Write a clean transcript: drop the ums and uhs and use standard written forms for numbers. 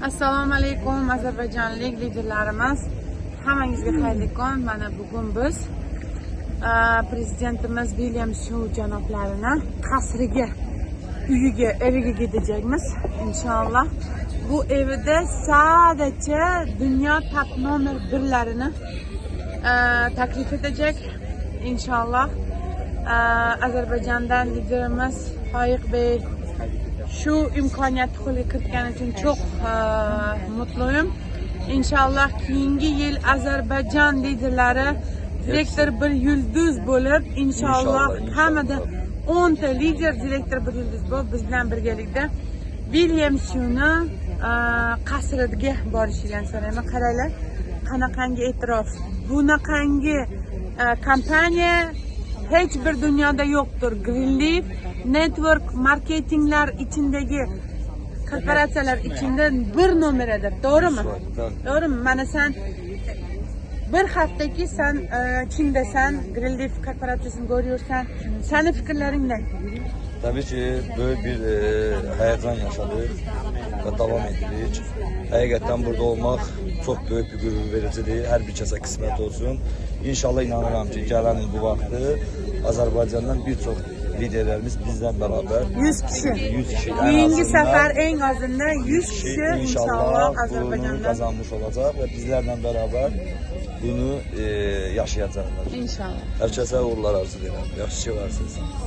Assalomu alaykum Ozarbayjonlik liderlarimiz. Hammangizga xayrli kun. Mana bugun biz prezidentimiz William Shu janoblarini qasriga, uyiga, eviga gidecekmiz inshaalloh. Bu evida sadece dünya top nomer 1'lerini taklif edecek inshaalloh. Ozarbayjondan liderimiz Fayiq Bey şu imkoniyatni qo'lga kiritgani uchun çok mutluyum. İnşallah keyingi yil Ozarbayjon liderlari direktor bir yulduz bo'lib, inshaalloh hamada 10 ta lider direktor bir yulduz bo'lib biz bilan birgalikda William Shuni qasriga borishigan so'rayman. Qaranglar, qanaqangi e'tirof. Bunaqangi kompaniya hech bir dunyoda yoktur. Greenleaf network marketinglar içindeki korporatsiyalar içinde bir numaradır. Doğru mu? Doğru mu? Mana sen bir haftaki sen Çin'de sen Greenleaf korporasyasını görüyorsan senin fikirlerin ne? Tabii ki böyle bir heyecan yaşadık ve devam ettik. Hakikaten burada olmak çok büyük bir gurur vericidir. Her bir kəsə kısmet olsun. İnşallah inanıram ki gelen bu vakti Azerbaycan'dan birçok liderlerimiz bizden beraber 100 kişi. 100 kişi. Birinci sefer en azından 100 kişi inşallah bunu Azerbaycan'dan kazanmış olacak ve bizlerle beraber bunu yaşayacaklar. İnşallah. Herkese uğurlar arzu ederim. Yaxşı ki varsınız.